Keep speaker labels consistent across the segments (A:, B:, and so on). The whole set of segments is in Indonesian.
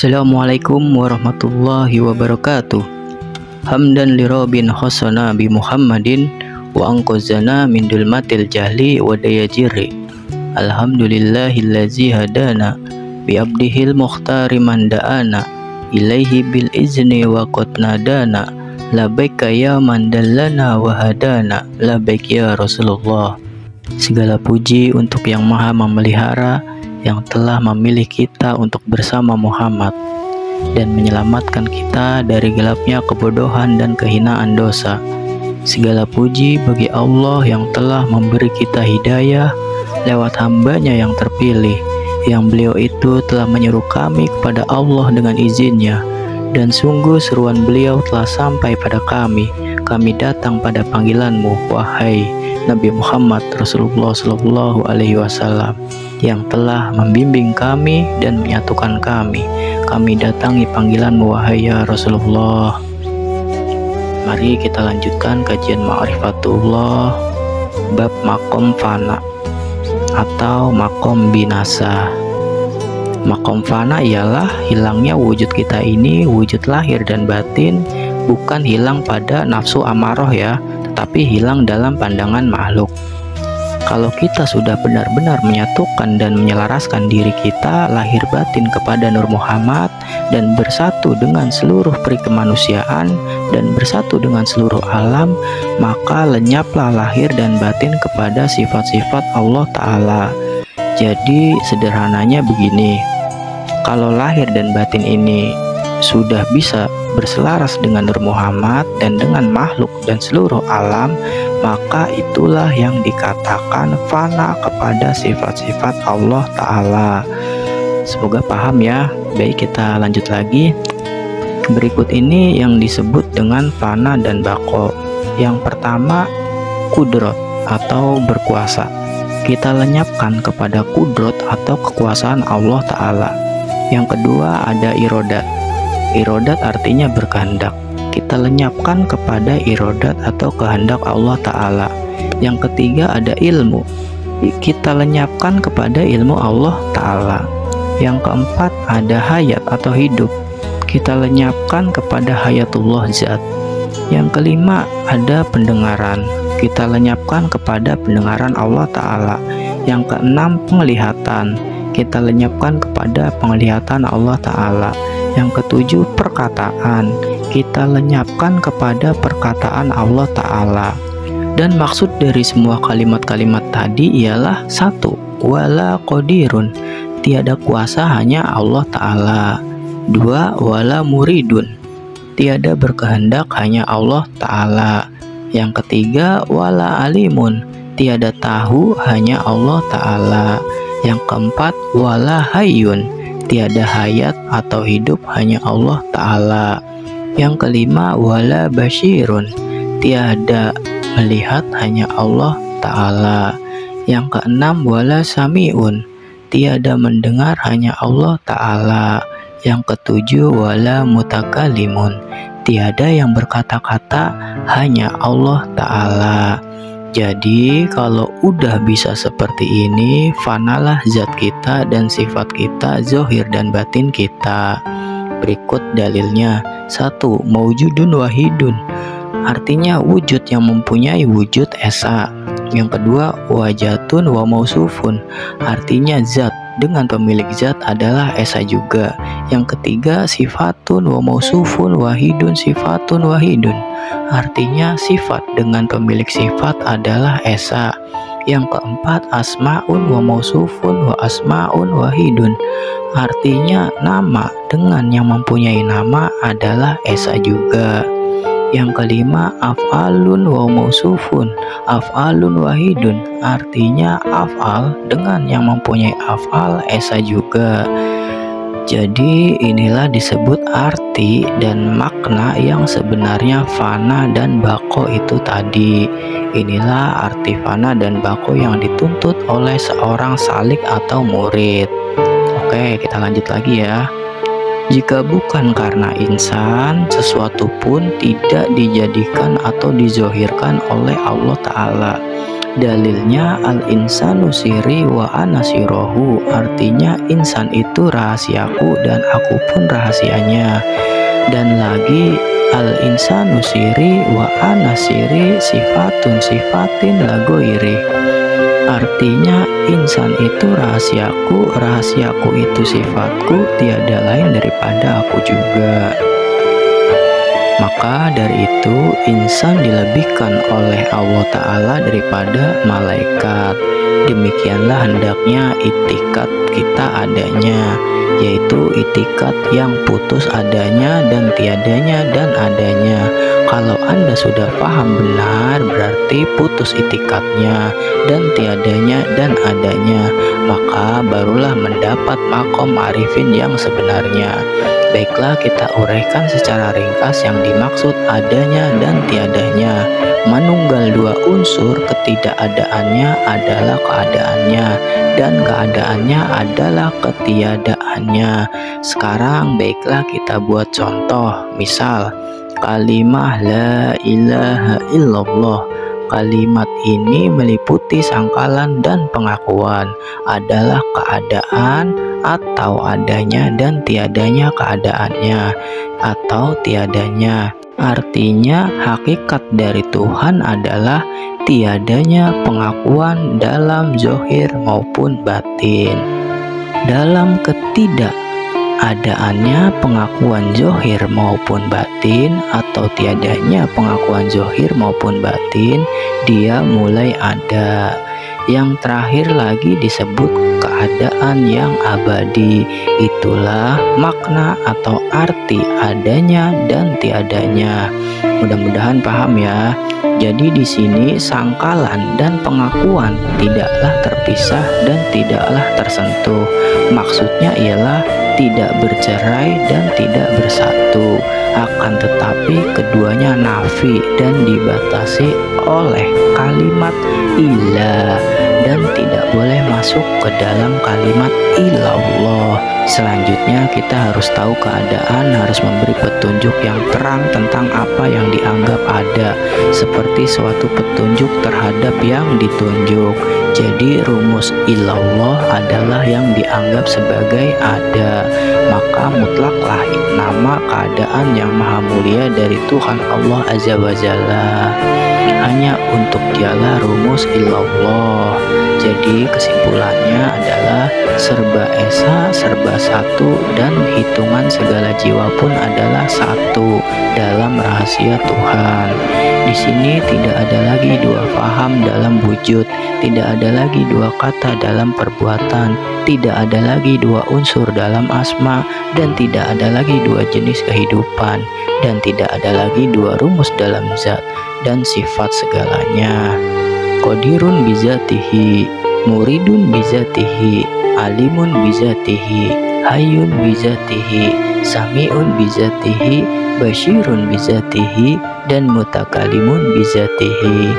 A: Assalamualaikum warahmatullahi wabarakatuh. Hamdan li Rabbin khosana bi Muhammadin wa anqazana min dulmatil jahli wa dayajiri. Alhamdulillahillazi hadana bi abdihil mukhtari man da'ana ilaihi bil izni wa qad nadana labbaika ya man dallana wa hadana labbaik ya Rasulullah. Segala puji untuk yang maha memelihara, yang telah memilih kita untuk bersama Muhammad dan menyelamatkan kita dari gelapnya kebodohan dan kehinaan dosa. Segala puji bagi Allah yang telah memberi kita hidayah lewat hambanya yang terpilih, yang beliau itu telah menyeru kami kepada Allah dengan izinnya, dan sungguh seruan beliau telah sampai pada kami. Kami datang pada panggilanmu, wahai Nabi Muhammad Rasulullah Sallallahu Alaihi Wasallam, yang telah membimbing kami dan menyatukan kami. Kami datangi panggilanmu, wahai ya Rasulullah. Mari kita lanjutkan kajian Ma'rifatullah bab makom fana atau makom binasa. Makom fana ialah hilangnya wujud kita ini, wujud lahir dan batin, bukan hilang pada nafsu amaroh ya, tetapi hilang dalam pandangan makhluk. Kalau kita sudah benar-benar menyatukan dan menyelaraskan diri kita lahir batin kepada Nur Muhammad dan bersatu dengan seluruh peri kemanusiaan dan bersatu dengan seluruh alam, maka lenyaplah lahir dan batin kepada sifat-sifat Allah Ta'ala. Jadi sederhananya begini, kalau lahir dan batin ini sudah bisa berselaras dengan Nur Muhammad dan dengan makhluk dan seluruh alam, maka itulah yang dikatakan fana kepada sifat-sifat Allah Ta'ala. Semoga paham ya. Baik, kita lanjut lagi. Berikut ini yang disebut dengan fana dan bako. Yang pertama, kudrot atau berkuasa. Kita lenyapkan kepada kudrot atau kekuasaan Allah Ta'ala. Yang kedua ada irodat. Irodat artinya berkehendak. Kita lenyapkan kepada irodat atau kehendak Allah Ta'ala. Yang ketiga ada ilmu. Kita lenyapkan kepada ilmu Allah Ta'ala. Yang keempat ada hayat atau hidup. Kita lenyapkan kepada hayatullah zat. Yang kelima ada pendengaran. Kita lenyapkan kepada pendengaran Allah Ta'ala. Yang keenam penglihatan. Kita lenyapkan kepada penglihatan Allah Ta'ala. Yang ketujuh perkataan, kita lenyapkan kepada perkataan Allah Ta'ala. Dan maksud dari semua kalimat-kalimat tadi ialah satu, wala qadirun, tiada kuasa hanya Allah Ta'ala. Dua, wala muridun, tiada berkehendak hanya Allah Ta'ala. Yang ketiga, wala alimun, tiada tahu hanya Allah Ta'ala. Yang keempat, wala hayyun, tiada hayat atau hidup hanya Allah Ta'ala. Yang kelima, wala basyirun, tiada melihat hanya Allah Ta'ala. Yang keenam, wala sami'un, tiada mendengar hanya Allah Ta'ala. Yang ketujuh, wala mutakalimun, tiada yang berkata-kata hanya Allah Ta'ala. Jadi kalau udah bisa seperti ini, fanalah zat kita dan sifat kita, zohir dan batin kita. Berikut dalilnya. Satu, maujudun wahidun, artinya wujud yang mempunyai wujud esa. Yang kedua, wajatun wa mausufun, artinya zat dengan pemilik zat adalah esa juga. Yang ketiga, sifatun wa mausufun wahidun sifatun wahidun, artinya sifat dengan pemilik sifat adalah esa. Yang keempat, asma'un wa mausufun wa asma'un wahidun, artinya nama dengan yang mempunyai nama adalah esa juga. Yang kelima, af'alun wa mausufun af'alun wahidun, artinya af'al dengan yang mempunyai af'al esa juga. Jadi inilah disebut arti dan makna yang sebenarnya fana dan bako itu tadi. Inilah arti fana dan bako yang dituntut oleh seorang salik atau murid. Oke, kita lanjut lagi ya. Jika bukan karena insan, sesuatu pun tidak dijadikan atau dizohirkan oleh Allah Ta'ala. Dalilnya al-insanu siri wa ana sirohu, artinya insan itu rahasiaku dan aku pun rahasianya. Dan lagi al-insanu siri wa ana siri sifatun sifatin lagoiri, artinya insan itu rahasiaku, rahasiaku itu sifatku, tiada lain daripada aku juga. Maka dari itu insan dilebihkan oleh Allah Ta'ala daripada malaikat. Demikianlah hendaknya itikat kita adanya, yaitu itikat yang putus adanya dan tiadanya dan adanya. Kalau Anda sudah paham benar, berarti putus itikatnya dan tiadanya dan adanya, maka barulah mendapat makom arifin yang sebenarnya. Baiklah, kita uraikan secara ringkas yang dimaksud adanya dan tiadanya. Menunggal dua unsur, ketidakadaannya adalah keadaannya dan keadaannya adalah ketiadaannya. Sekarang baiklah kita buat contoh. Misal kalimah la ilaha illallah. Kalimat ini meliputi sangkalan dan pengakuan, adalah keadaan atau adanya dan tiadanya keadaannya atau tiadanya. Artinya hakikat dari Tuhan adalah tiadanya pengakuan dalam zohir maupun batin. Dalam ketidakadaannya pengakuan zohir maupun batin atau tiadanya pengakuan zohir maupun batin, dia mulai ada. Yang terakhir lagi disebut keadaan yang abadi. Itulah makna atau arti adanya dan tiadanya. Mudah-mudahan paham ya. Jadi di sini sangkalan dan pengakuan tidaklah terpisah dan tidaklah tersentuh. Maksudnya ialah tidak bercerai dan tidak bersatu, akan tetapi keduanya nafi dan dibatasi oleh kalimat ilah dan tidak boleh masuk ke dalam kalimat ilallah. Selanjutnya kita harus tahu keadaan, harus memberi petunjuk yang terang tentang apa yang dianggap ada, seperti suatu petunjuk terhadap yang ditunjuk. Jadi rumus ilallah adalah yang dianggap sebagai ada, maka mutlaklah nama keadaan yang maha mulia dari Tuhan Allah Azza wa Jalla. Hanya untuk dialah rumus ilallah. Jadi kesimpulannya adalah serba esa, serba satu, dan hitungan segala jiwa pun adalah satu dalam rahasia Tuhan. Di sini tidak ada lagi dua faham dalam wujud, tidak ada lagi dua kata dalam perbuatan, tidak ada lagi dua unsur dalam asma, dan tidak ada lagi dua jenis kehidupan, dan tidak ada lagi dua rumus dalam zat dan sifat segalanya. Qadirun bizatihi, muridun bizatihi, alimun bizatihi, hayyun bizatihi, sami'un bizatihi, basyirun bizatihi, dan mutakalimun bizatihi.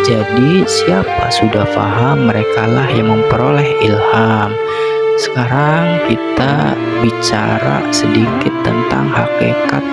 A: Jadi siapa sudah paham, merekalah yang memperoleh ilham. Sekarang kita bicara sedikit tentang hakikat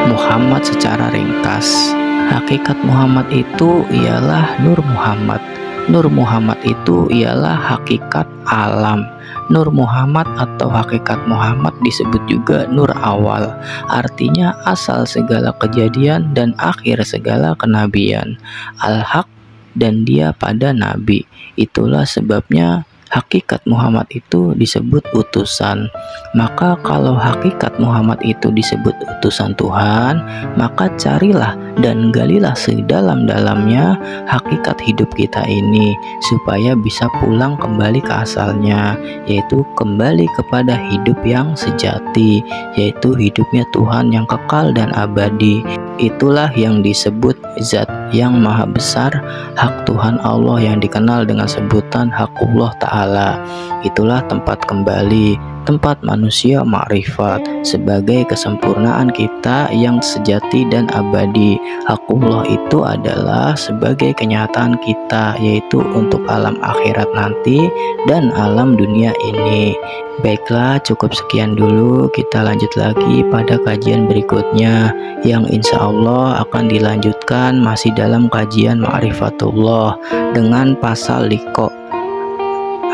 A: Muhammad secara ringkas. Hakikat Muhammad itu ialah Nur Muhammad. Nur Muhammad itu ialah hakikat alam. Nur Muhammad atau hakikat Muhammad disebut juga Nur Awal, artinya asal segala kejadian dan akhir segala kenabian. Al-Haq, dan dia pada Nabi. Itulah sebabnya hakikat Muhammad itu disebut utusan. Maka kalau hakikat Muhammad itu disebut utusan Tuhan, maka carilah dan galilah sedalam-dalamnya hakikat hidup kita ini, supaya bisa pulang kembali ke asalnya, yaitu kembali kepada hidup yang sejati, yaitu hidupnya Tuhan yang kekal dan abadi. Itulah yang disebut zat yang maha besar, hak Tuhan Allah yang dikenal dengan sebutan Hakullah Ta'ala. Itulah tempat kembali, tempat manusia makrifat sebagai kesempurnaan kita yang sejati dan abadi. Hakullah itu adalah sebagai kenyataan kita, yaitu untuk alam akhirat nanti dan alam dunia ini. Baiklah, cukup sekian dulu. Kita lanjut lagi pada kajian berikutnya yang insya Allah akan dilanjutkan masih dalam kajian Ma'rifatullah dengan pasal liqa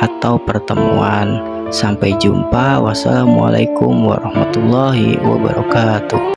A: atau pertemuan. Sampai jumpa. Wassalamualaikum warahmatullahi wabarakatuh.